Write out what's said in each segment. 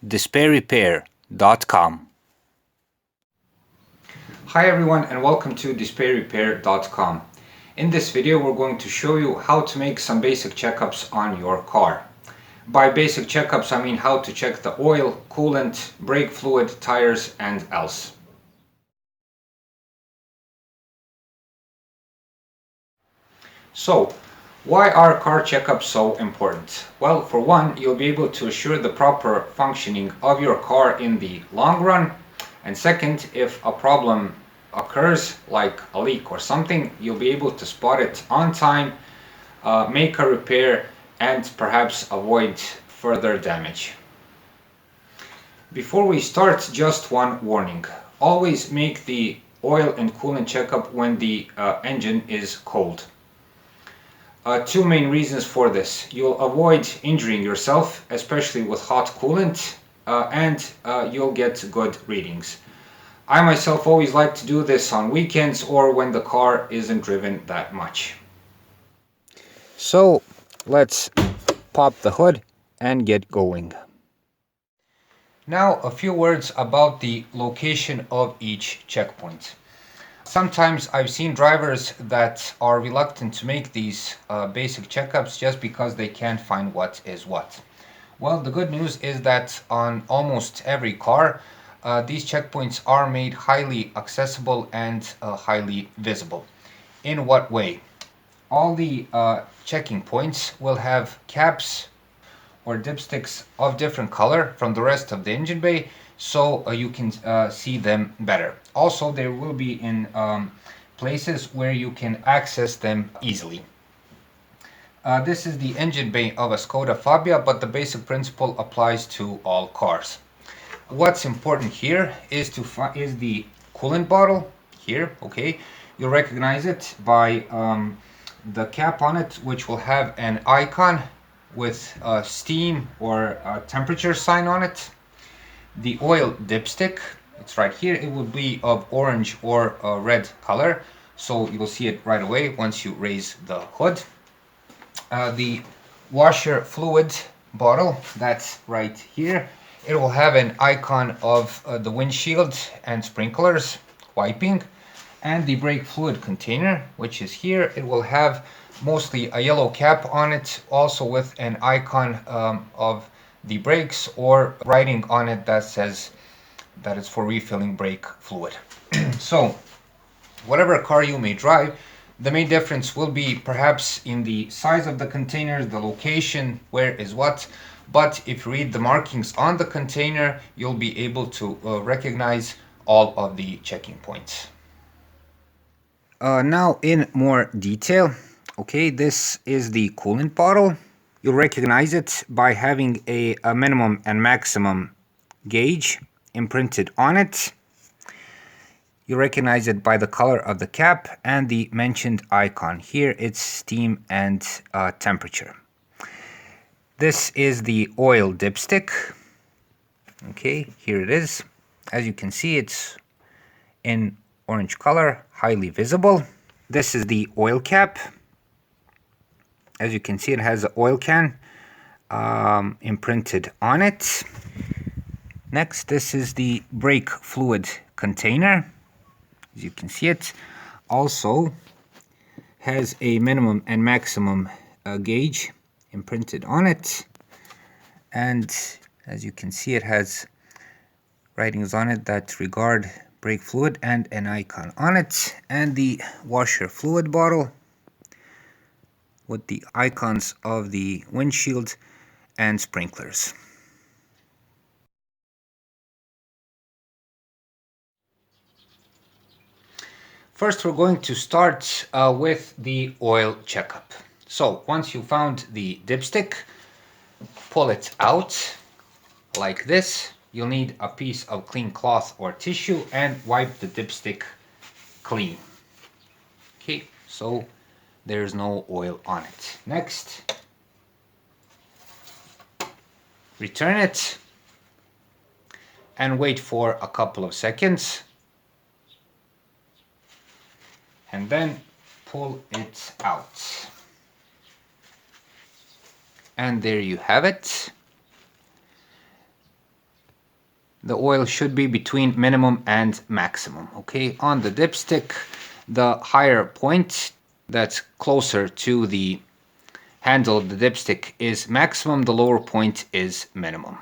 despairrepair.com. Hi everyone and welcome to despairrepair.com. In this video we're going to show you how to make some basic checkups on your car. By basic checkups I mean how to check the oil, coolant, brake fluid, tires and else. So, why are car checkups so important? Well, for one, you'll be able to assure the proper functioning of your car in the long run. And second, if a problem occurs, like a leak or something, you'll be able to spot it on time, make a repair, and perhaps avoid further damage. Before we start, just one warning. Always make the oil and coolant checkup when the engine is cold. Two main reasons for this. You'll avoid injuring yourself, especially with hot coolant, and you'll get good readings. I myself always like to do this on weekends or when the car isn't driven that much. So let's pop the hood and get going. Now a few words about the location of each checkpoint. Sometimes I've seen drivers that are reluctant to make these basic checkups just because they can't find what is what. Well, the good news is that on almost every car, these checkpoints are made highly accessible and highly visible. In what way? All the checking points will have caps or dipsticks of different color from the rest of the engine bay, so you can see them better. Also, there will be in places where you can access them easily. This is the engine bay of a Skoda Fabia, but the basic principle applies to all cars. What's important here is the coolant bottle here. Okay, you'll recognize it by the cap on it, which will have an icon with a steam or a temperature sign on it. The oil dipstick, it's right here. It will be of orange or red color, so you will see it right away once you raise the hood. The washer fluid bottle, that's right here. It will have an icon of the windshield and sprinklers wiping, and the brake fluid container, which is here. It will have mostly a yellow cap on it, also with an icon of the brakes or writing on it that says that it's for refilling brake fluid. So whatever car you may drive, the main difference will be perhaps in the size of the containers, the location, where is what, but if you read the markings on the container, you'll be able to recognize all of the checking points. Now in more detail, okay, this is the coolant bottle. You'll recognize it by having a minimum and maximum gauge imprinted on it. You recognize it by the color of the cap and the mentioned icon. Here it's steam and temperature. This is the oil dipstick. Okay, here it is. As you can see, it's in orange color, highly visible. This is the oil cap. As you can see, it has an oil can imprinted on it. Next, this is the brake fluid container. As you can see, it also has a minimum and maximum gauge imprinted on it, and as you can see, it has writings on it that regard brake fluid and an icon on it, and the washer fluid bottle with the icons of the windshield and sprinklers. First, we're going to start with the oil checkup. So once you found the dipstick, pull it out like this. You'll need a piece of clean cloth or tissue and wipe the dipstick clean. Okay, so there's no oil on it. Next, return it and wait for a couple of seconds, and then pull it out. And there you have it. the oil should be between minimum and maximum. Okay, on the dipstick, the higher point that's closer to the handle of the dipstick is maximum, the lower point is minimum.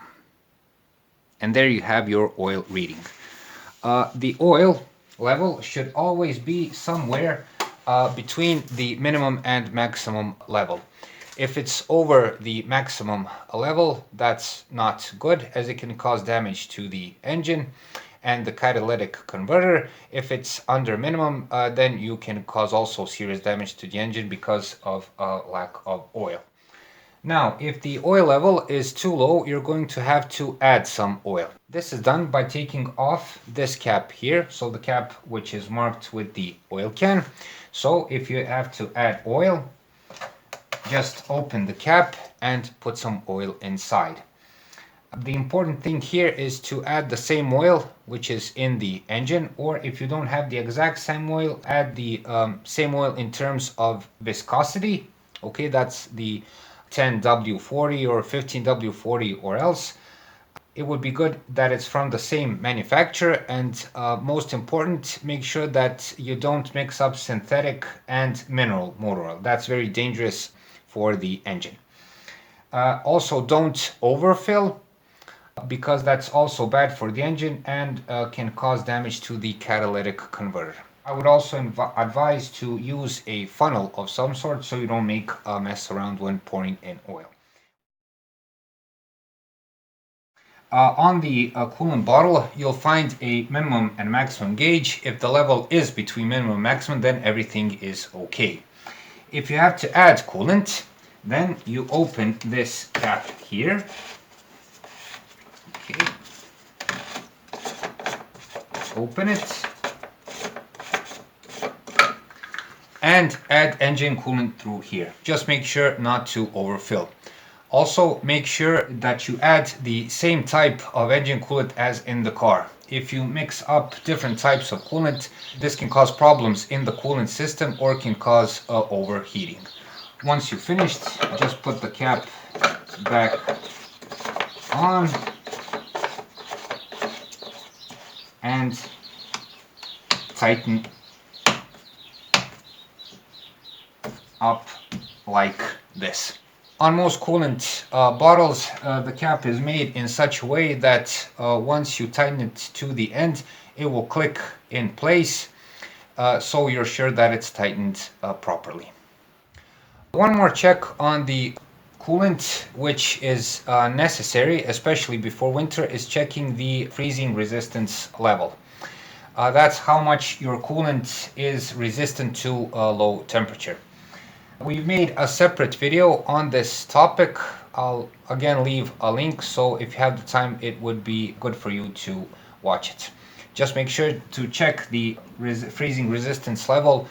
And there you have your oil reading. The oil level should always be somewhere between the minimum and maximum level. If it's over the maximum level, that's not good, as it can cause damage to the engine and the catalytic converter. If it's under minimum, then you can cause also serious damage to the engine because of lack of oil. Now, if the oil level is too low, you're going to have to add some oil. This is done by taking off this cap here, so the cap which is marked with the oil can. So if you have to add oil, just open the cap and put some oil inside. The important thing here is to add the same oil which is in the engine, or if you don't have the exact same oil, add the same oil in terms of viscosity. Okay, that's the 10W40 or 15W40, or else it would be good that it's from the same manufacturer. And most important, make sure that you don't mix up synthetic and mineral motor oil. That's very dangerous for the engine. Also, don't overfill, because that's also bad for the engine and can cause damage to the catalytic converter. I would also advise to use a funnel of some sort so you don't make a mess around when pouring in oil. On the coolant bottle, you'll find a minimum and maximum gauge. If the level is between minimum and maximum, then everything is okay. If you have to add coolant, then you open this cap here. Okay. Open it and add engine coolant through here. Just make sure not to overfill. Also, make sure that you add the same type of engine coolant as in the car. If you mix up different types of coolant, this can cause problems in the coolant system or can cause overheating. Once you've finished, just put the cap back on and tighten up like this. On most coolant bottles, the cap is made in such a way that once you tighten it to the end, it will click in place, so you're sure that it's tightened properly. One more check on the coolant, which is necessary, especially before winter, is checking the freezing resistance level. That's how much your coolant is resistant to low temperature. We've made a separate video on this topic. I'll again leave a link, so if you have the time, it would be good for you to watch it. Just make sure to check the freezing resistance level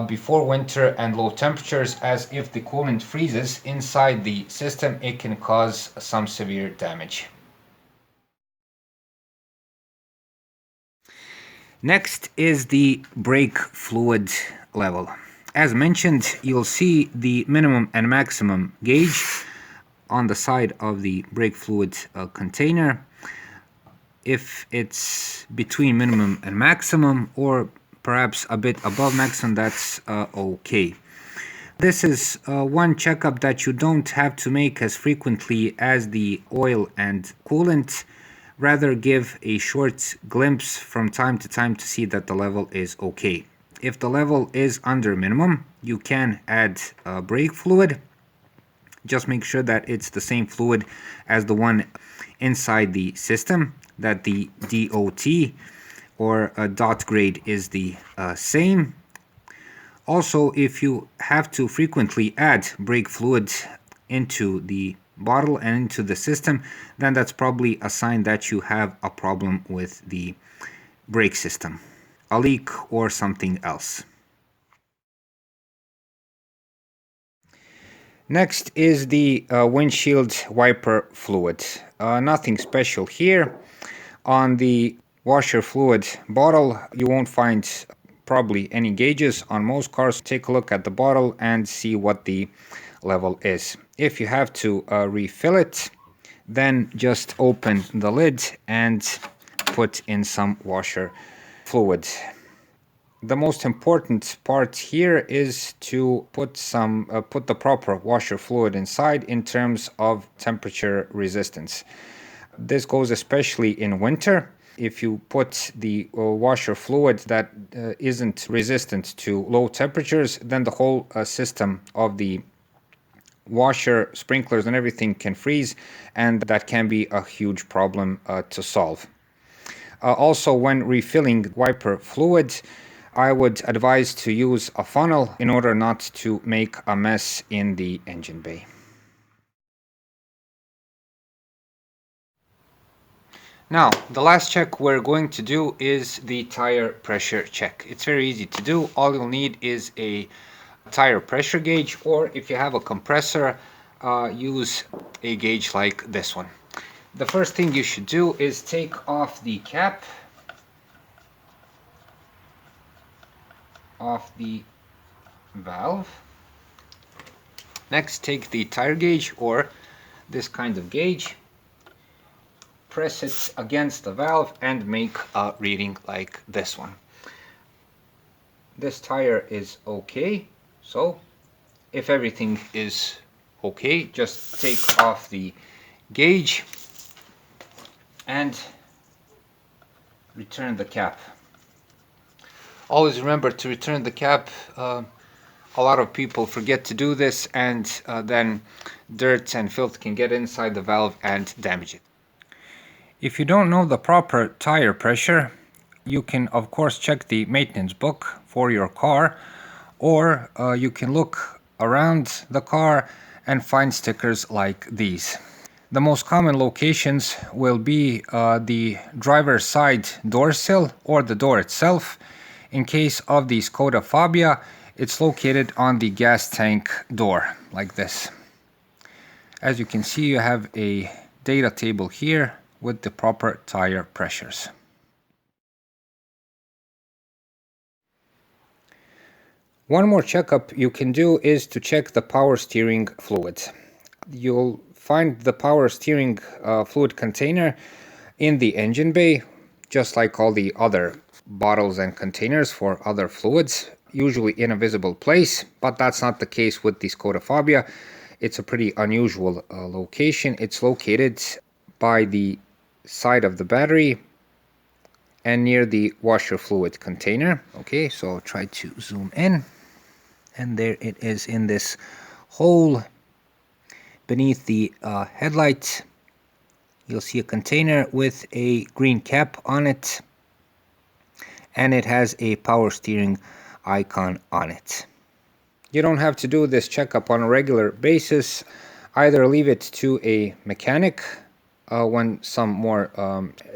before winter and low temperatures, as if the coolant freezes inside the system, it can cause some severe damage. Next is the brake fluid level. As mentioned, you'll see the minimum and maximum gauge on the side of the brake fluid container. If it's between minimum and maximum, or perhaps a bit above maximum, that's okay. This is one checkup that you don't have to make as frequently as the oil and coolant. Rather, give a short glimpse from time to time to see that the level is okay. If the level is under minimum, you can add brake fluid. Just make sure that it's the same fluid as the one inside the system, that the DOT or dot grade is the same. Also, if you have to frequently add brake fluid into the bottle and into the system, then that's probably a sign that you have a problem with the brake system, a leak or something else. Next is the windshield wiper fluid. Nothing special here. On the washer fluid bottle, you won't find probably any gauges. On most cars, take a look at the bottle and see what the level is. If you have to refill it, then just open the lid and put in some washer fluid. The most important part here is to put the proper washer fluid inside in terms of temperature resistance. This goes especially in winter. If you put the washer fluid that isn't resistant to low temperatures, then the whole system of the washer, sprinklers, and everything can freeze, and that can be a huge problem to solve. Also, when refilling wiper fluid, I would advise to use a funnel in order not to make a mess in the engine bay. Now, the last check we're going to do is the tire pressure check. It's very easy to do. All you'll need is a tire pressure gauge, or if you have a compressor, use a gauge like this one. The first thing you should do is take off the cap off the valve. Next, take the tire gauge or this kind of gauge, press it against the valve and make a reading like this one. This tire is okay, so if everything is okay, just take off the gauge and return the cap. Always remember to return the cap. A lot of people forget to do this, and then dirt and filth can get inside the valve and damage it. If you don't know the proper tire pressure, you can of course check the maintenance book for your car, or you can look around the car and find stickers like these. The most common locations will be the driver's side door sill or the door itself. In case of the Skoda Fabia, it's located on the gas tank door, like this. As you can see, you have a data table here with the proper tire pressures. One more checkup you can do is to check the power steering fluid. You'll find the power steering fluid container in the engine bay, just like all the other bottles and containers for other fluids, usually in a visible place, but that's not the case with the Skoda Fabia. It's a pretty unusual location. It's located by the side of the battery and near the washer fluid container. Okay, so I'll try to zoom in, and there it is in this hole beneath the headlight. You'll see a container with a green cap on it, and it has a power steering icon on it. You don't have to do this checkup on a regular basis. Either leave it to a mechanic when some more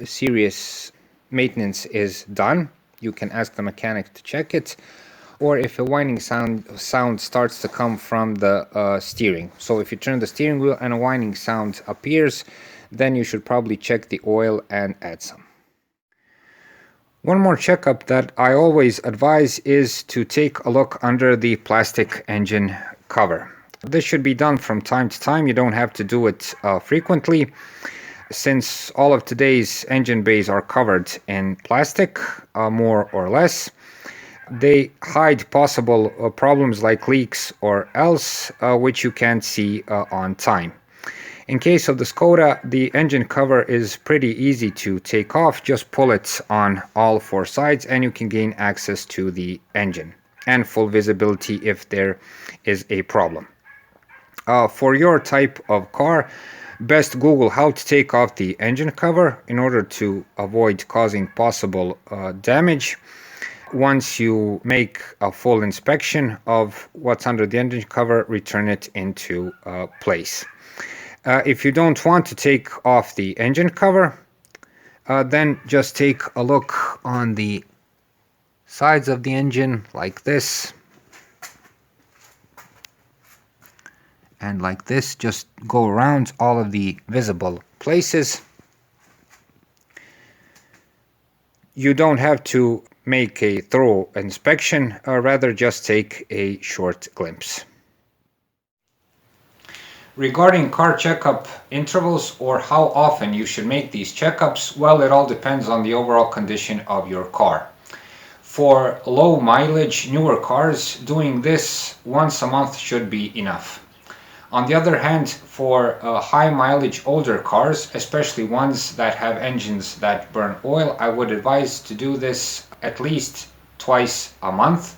serious maintenance is done. You can ask the mechanic to check it, or if a whining sound starts to come from the steering. So if you turn the steering wheel and a whining sound appears, then you should probably check the oil and add some. One more checkup that I always advise is to take a look under the plastic engine cover. This should be done from time to time. You don't have to do it frequently. Since all of today's engine bays are covered in plastic, more or less, they hide possible problems like leaks or else, which you can't see on time. In case of the Skoda, the engine cover is pretty easy to take off. Just pull it on all four sides and you can gain access to the engine and full visibility if there is a problem. For your type of car, best Google how to take off the engine cover in order to avoid causing possible damage. Once you make a full inspection of what's under the engine cover, return it into place. If you don't want to take off the engine cover, then just take a look on the sides of the engine like this. And like this, just go around all of the visible places. You don't have to make a thorough inspection, rather just take a short glimpse. Regarding car checkup intervals or how often you should make these checkups, well, it all depends on the overall condition of your car. For low mileage, newer cars, doing this once a month should be enough. On the other hand, for high mileage older cars, especially ones that have engines that burn oil, I would advise to do this at least twice a month,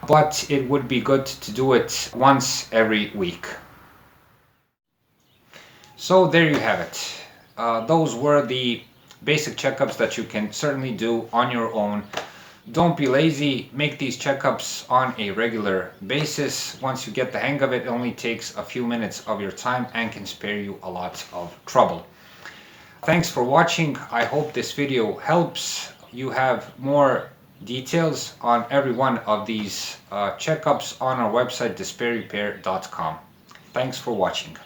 but it would be good to do it once every week. So there you have it. Those were the basic checkups that you can certainly do on your own. Don't be lazy, make these checkups on a regular basis. Once you get the hang of it, it only takes a few minutes of your time and can spare you a lot of trouble. Thanks for watching. I hope this video helps. You have more details on every one of these checkups on our website, despairrepair.com. Thanks for watching.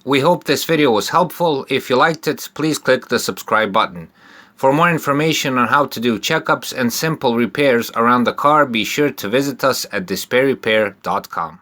We hope this video was helpful. If you liked it, please click the subscribe button. For more information on how to do checkups and simple repairs around the car, be sure to visit us at despairrepair.com.